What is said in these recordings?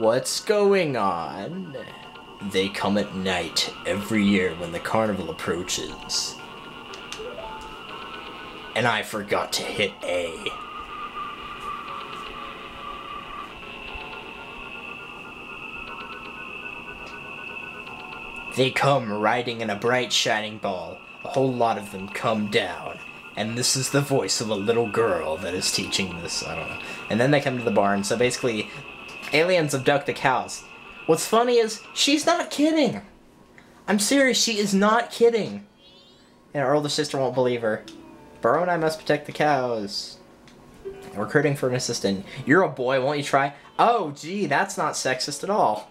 What's going on? They come at night every year when the carnival approaches. And I forgot to hit A. They come riding in a bright shining ball. A whole lot of them come down. And this is the voice of a little girl that is teaching this, I don't know. And then they come to the barn, so basically, aliens abduct the cows. What's funny is, she's not kidding! I'm serious, she is not kidding! And her older sister won't believe her. Burrow and I must protect the cows. Recruiting for an assistant. You're a boy, won't you try? Oh, gee, that's not sexist at all.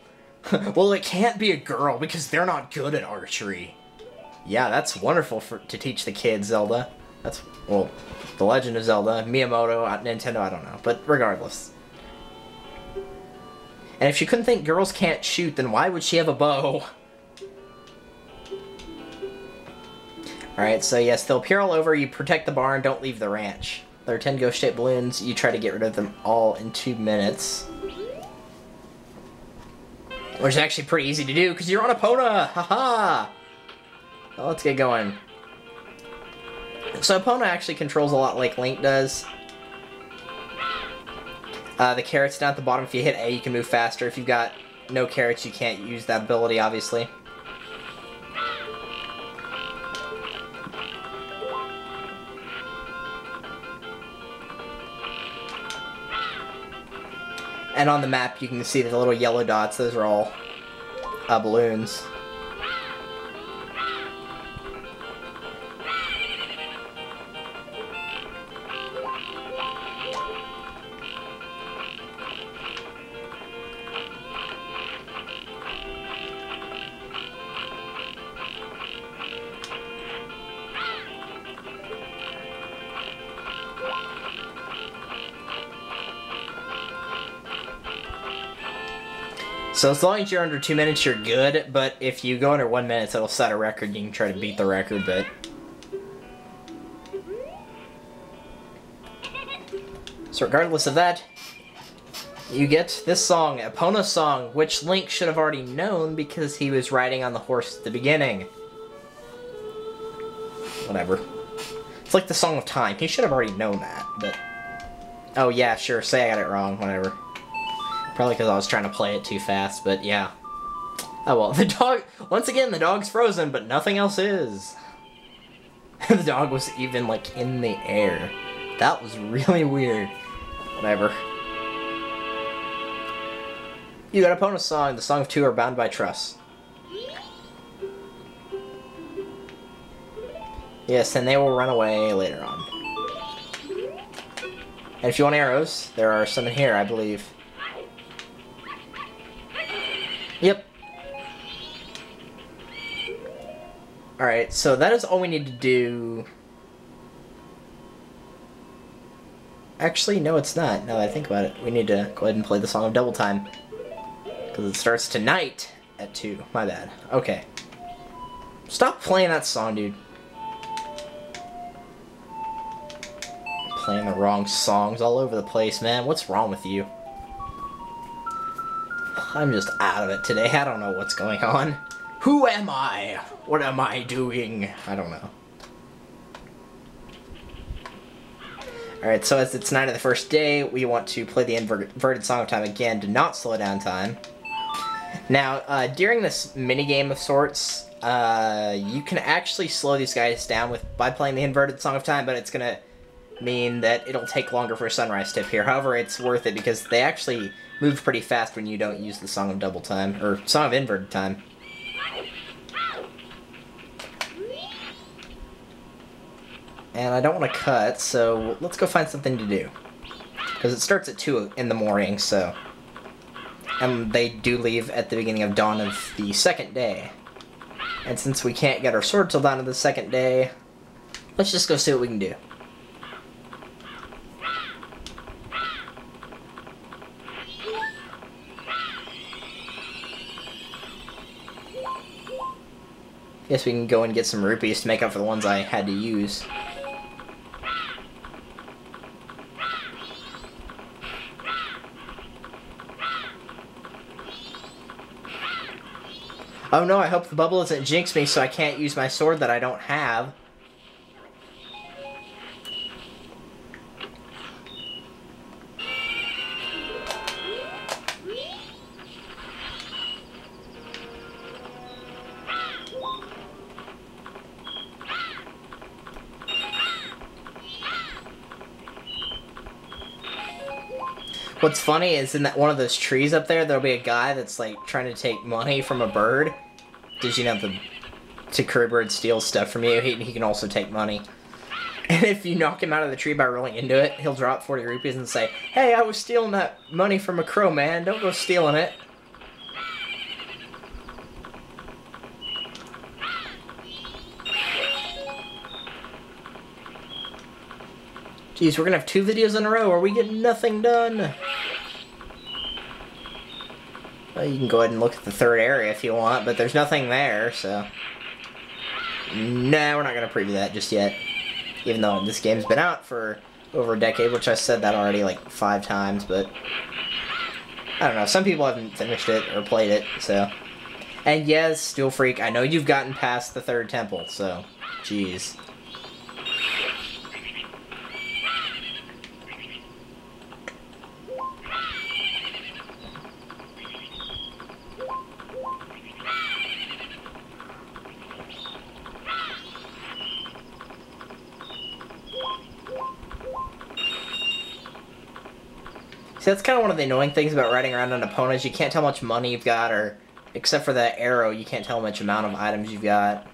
Well, it can't be a girl, because they're not good at archery. Yeah, that's wonderful to teach the kids, Zelda. That's, well, The Legend of Zelda, Miyamoto, Nintendo, I don't know. But regardless. And if she couldn't think girls can't shoot, then why would she have a bow? Alright, so yes, they'll appear all over. You protect the barn, don't leave the ranch. There are 10 ghost-shaped balloons. You try to get rid of them all in 2 minutes. Which is actually pretty easy to do, because you're on Epona! Haha! Well, let's get going. So Epona actually controls a lot like Link does. The carrots down at the bottom, if you hit A, you can move faster. If you've got no carrots, you can't use that ability, obviously. And on the map, you can see the little yellow dots. Those are all balloons. So as long as you're under 2 minutes, you're good, but if you go under 1 minute, it'll set a record. You can try to beat the record, but... So regardless of that, you get this song, Epona's song, which Link should have already known because he was riding on the horse at the beginning. Whatever. It's like the Song of Time. He should have already known that, but... Oh yeah, sure, say I got it wrong, whatever. Probably because I was trying to play it too fast, but yeah. Oh well, the dog... Once again, the dog's frozen, but nothing else is. The dog was even, like, in the air. That was really weird. Whatever. You got Epona's song. The Song of Two are bound by trust. Yes, and they will run away later on. And if you want arrows, there are some in here, I believe. Yep. Alright, so that is all we need to do. Actually, no it's not, now that I think about it. We need to go ahead and play the Song of Double Time. Because it starts tonight at 2. My bad. Okay. Stop playing that song, dude. Playing the wrong songs all over the place, man. What's wrong with you? I'm just out of it today. I don't know what's going on. Who am I? What am I doing? I don't know. Alright, so as it's night of the first day, we want to play the inverted Song of Time again to not slow down time. Now, during this minigame of sorts, you can actually slow these guys down by playing the inverted Song of Time, but it's gonna mean that it'll take longer for a sunrise tip here. However, it's worth it because they actually move pretty fast when you don't use the Song of Double Time, or Song of Inverted Time. And I don't want to cut, so let's go find something to do. Because it starts at 2 in the morning, so... And they do leave at the beginning of dawn of the second day. And since we can't get our sword till dawn of the second day, let's just go see what we can do. Guess we can go and get some rupees to make up for the ones I had to use. Oh no, I hope the bubble doesn't jinx me so I can't use my sword that I don't have. What's funny is in that one of those trees up there, there'll be a guy that's like trying to take money from a bird. Did you know to curry bird steals stuff from you? He can also take money. And if you knock him out of the tree by rolling into it, he'll drop 40 rupees and say, "Hey, I was stealing that money from a crow, man. Don't go stealing it." Jeez, we're gonna have 2 videos in a row where we get nothing done. Well, you can go ahead and look at the 3rd area if you want, but there's nothing there, so... Nah, we're not gonna preview that just yet. Even though this game's been out for over a decade, which I said that already like 5 times, but... I don't know, some people haven't finished it or played it, so... And yes, Steel Freak, I know you've gotten past the 3rd temple, so... Jeez. See, that's kind of one of the annoying things about riding around on opponents. You can't tell how much money you've got, or except for that arrow, you can't tell how much amount of items you've got.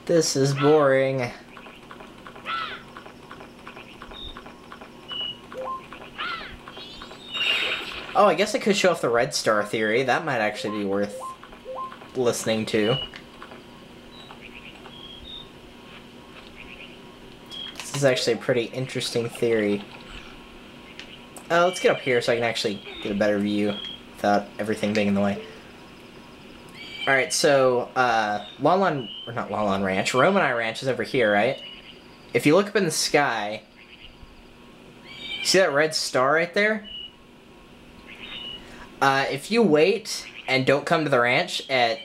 This is boring. Oh, I guess I could show off the red star theory. That might actually be worth listening to. This is actually a pretty interesting theory. Let's get up here so I can actually get a better view without everything being in the way. Alright, so, Lon Ranch, Romanai Ranch is over here, right? If you look up in the sky, see that red star right there? If you wait and don't come to the ranch at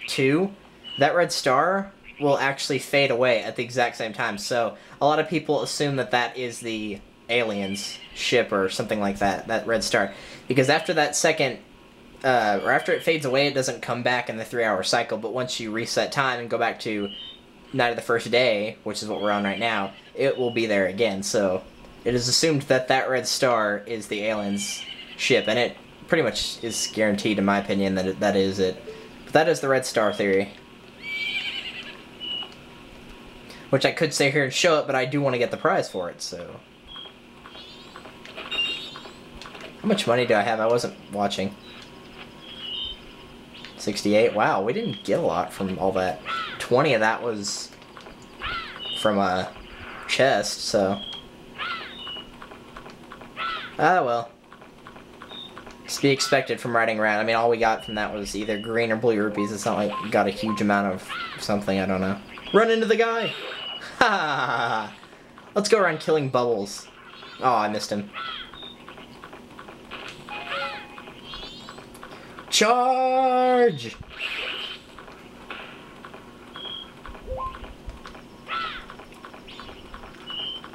2, that red star will actually fade away at the exact same time. So, a lot of people assume that that is the aliens' ship or something like that, that red star. Because after that second... or after it fades away, it doesn't come back in the 3-hour cycle, but once you reset time and go back to night of the first day, which is what we're on right now, it will be there again. So it is assumed that that red star is the aliens' ship, and it pretty much is guaranteed, in my opinion, that that is it. But that is the red star theory. Which I could stay here and show it, but I do want to get the prize for it, so... How much money do I have? I wasn't watching. 68. Wow, we didn't get a lot from all that. 20 of that was from a chest, so... Ah, well. It's to be expected from riding around. I mean, all we got from that was either green or blue rupees. It's not like we got a huge amount of something, I don't know. Run into the guy! Ha ha ha! Let's go around killing bubbles. Oh, I missed him. Charge!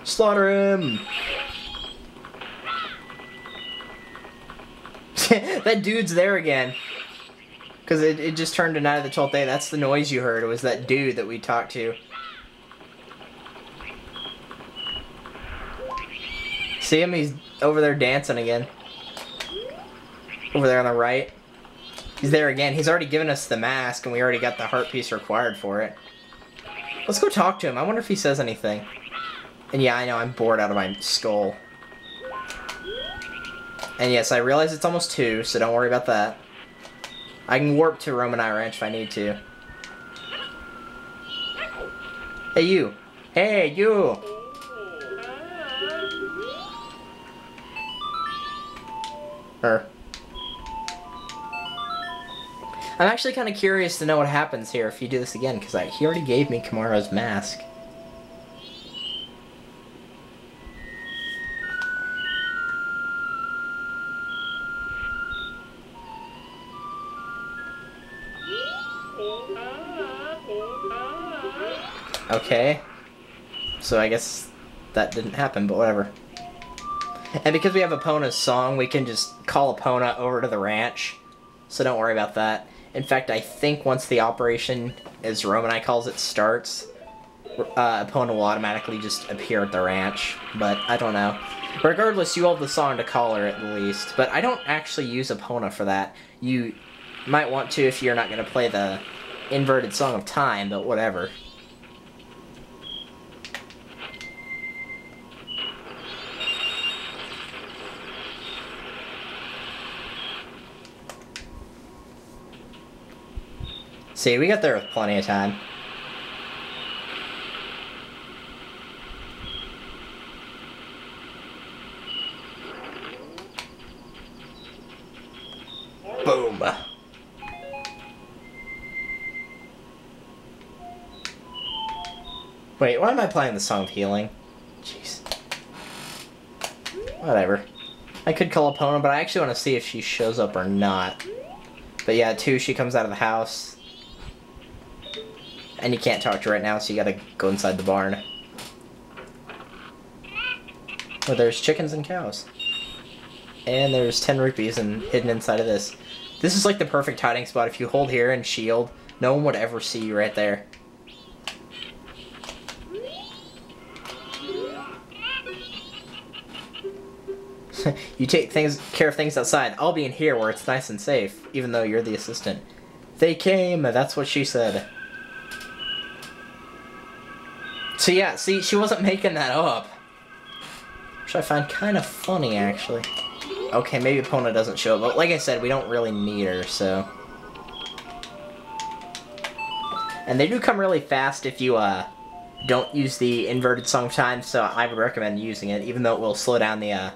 Slaughter him! That dude's there again. Because it just turned to Night of the 12th Day. That's the noise you heard. It was that dude that we talked to. See him? He's over there dancing again. Over there on the right. He's there again. He's already given us the mask, and we already got the heart piece required for it. Let's go talk to him. I wonder if he says anything. And yeah, I know, I'm bored out of my skull. And yes, I realize it's almost 2, so don't worry about that. I can warp to Romanai Ranch if I need to. Hey, you. Hey, you. Her. I'm actually kind of curious to know what happens here if you do this again, because he already gave me Kamara's mask. Okay. So I guess that didn't happen, but whatever. And because we have Epona's song, we can just call Epona over to the ranch. So don't worry about that. In fact, I think once the operation, as Romanai calls it, starts, Epona will automatically just appear at the ranch. But I don't know. Regardless, you have the song to call her at least. But I don't actually use Epona for that. You might want to if you're not going to play the inverted Song of Time, but whatever. See, we got there with plenty of time. Boom. Wait, why am I playing the Song of Healing? Jeez. Whatever. I could call Epona, but I actually want to see if she shows up or not. But yeah, too, she comes out of the house. And you can't talk to her right now, so you gotta go inside the barn. Where there's chickens and cows. And there's 10 rupees hidden inside of this. This is like the perfect hiding spot. If you hold here and shield, no one would ever see you right there. You take care of things outside. I'll be in here where it's nice and safe, even though you're the assistant. They came, that's what she said. So yeah, see, she wasn't making that up. Which I find kind of funny, actually. Okay, maybe Epona doesn't show up, but like I said, we don't really need her, so... And they do come really fast if you, don't use the inverted Song of Time, so I would recommend using it, even though it will slow down the,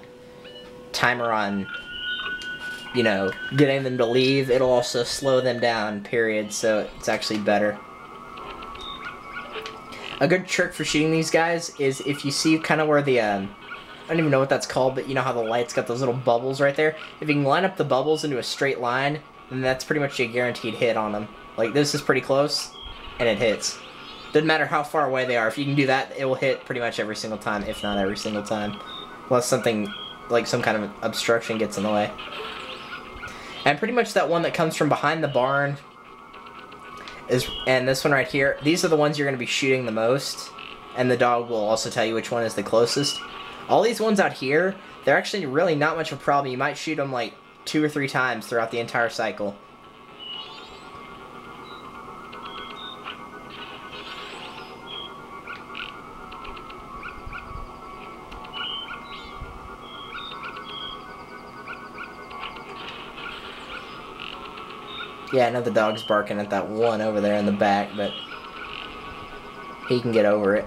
timer on, you know, getting them to leave. It'll also slow them down, period, so it's actually better. A good trick for shooting these guys is if you see kind of where the, I don't even know what that's called, but you know how the light's got those little bubbles right there? If you can line up the bubbles into a straight line, then that's pretty much a guaranteed hit on them. Like, this is pretty close, and it hits. Doesn't matter how far away they are. If you can do that, it will hit pretty much every single time, if not every single time. Unless something, like some kind of obstruction gets in the way. And pretty much that one that comes from behind the barn... and this one right here, these are the ones you're going to be shooting the most, and the dog will also tell you which one is the closest. All these ones out here, they're actually really not much of a problem. You might shoot them like 2 or 3 times throughout the entire cycle. Yeah, I know the dog's barking at that one over there in the back, but he can get over it.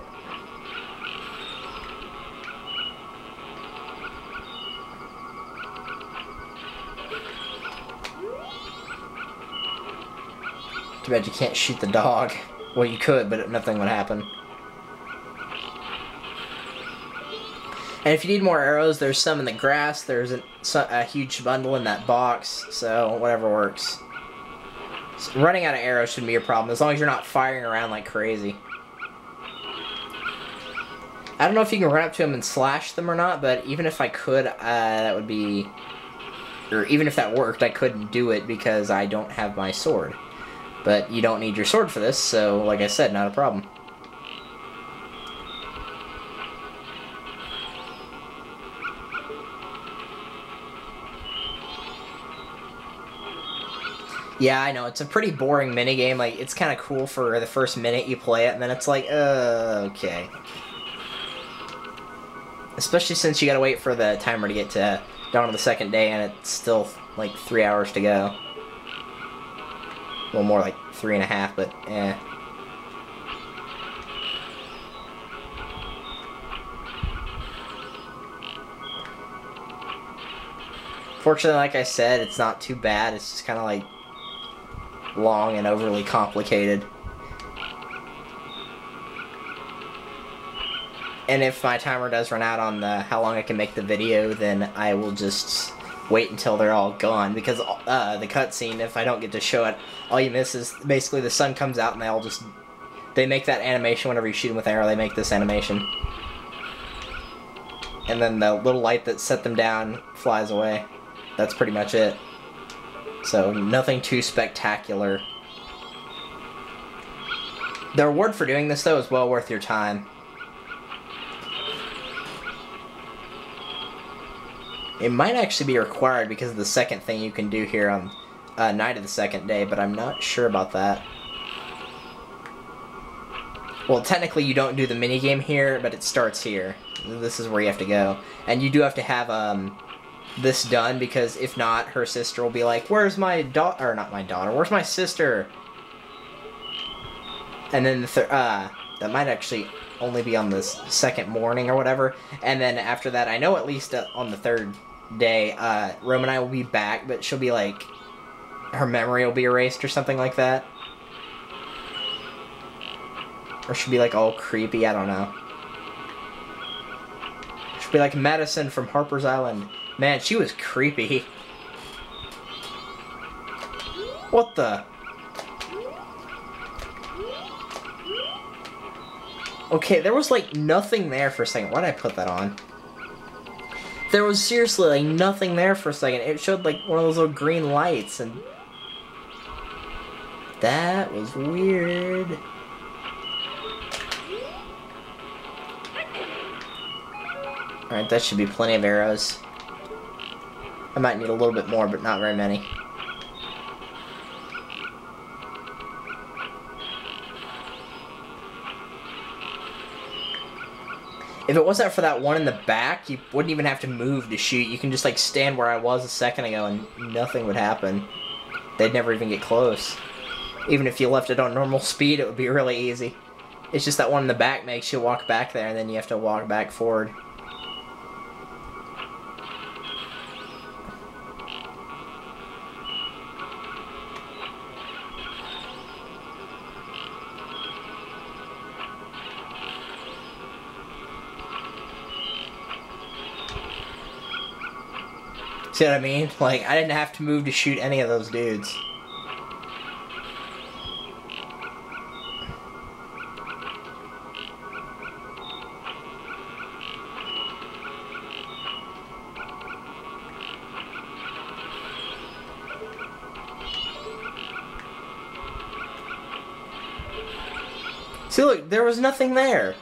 Too bad you can't shoot the dog. Well, you could, but nothing would happen. And if you need more arrows, there's some in the grass. There's a huge bundle in that box, so whatever works. So running out of arrows shouldn't be a problem, as long as you're not firing around like crazy. I don't know if you can run up to them and slash them or not, but even if I could, that would be... Or even if that worked, I couldn't do it because I don't have my sword. But you don't need your sword for this, so like I said, not a problem. Yeah, I know, it's a pretty boring minigame. Like, it's kind of cool for the first minute you play it, and then it's like, okay. Especially since you gotta wait for the timer to get to down to the second day, and it's still, like, 3 hours to go. Well, more like 3.5, but, eh. Fortunately, like I said, it's not too bad. It's just kind of like long and overly complicated. And if my timer does run out on how long I can make the video, then I will just wait until they're all gone, because the cutscene, if I don't get to show it, all you miss is basically the sun comes out and they make that animation whenever you shoot them with arrow. They make this animation, and then the little light that set them down flies away. That's pretty much it. So nothing too spectacular. The reward for doing this though is well worth your time. It might actually be required because of the second thing you can do here on night of the second day, but I'm not sure about that. Well, technically you don't do the minigame here, but it starts here. This is where you have to go. And you do have to have this done, because if not, her sister will be like, where's my daughter? Or not my daughter, where's my sister? And then that might actually only be on the second morning or whatever. And then after that, I know at least on the third day, Rome and I will be back, but she'll be like, her memory will be erased or something like that. Or she'll be like all creepy, I don't know. She'll be like Madison from Harper's Island. Man, she was creepy. What the? Okay, there was like nothing there for a second. Why did I put that on? There was seriously like nothing there for a second. It showed like one of those little green lights, and that was weird. Alright, that should be plenty of arrows. I might need a little bit more, but not very many. If it wasn't for that one in the back, you wouldn't even have to move to shoot. You can just like stand where I was a second ago and nothing would happen. They'd never even get close. Even if you left it on normal speed, it would be really easy. It's just that one in the back makes you walk back there, and then you have to walk back forward. See what I mean? Like, I didn't have to move to shoot any of those dudes. See, look, there was nothing there.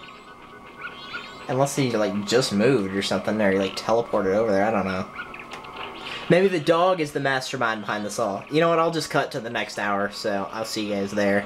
Unless he, like, just moved or something, or he, like, teleported over there, I don't know. Maybe the dog is the mastermind behind this all. You know what, I'll just cut to the next hour, so I'll see you guys there.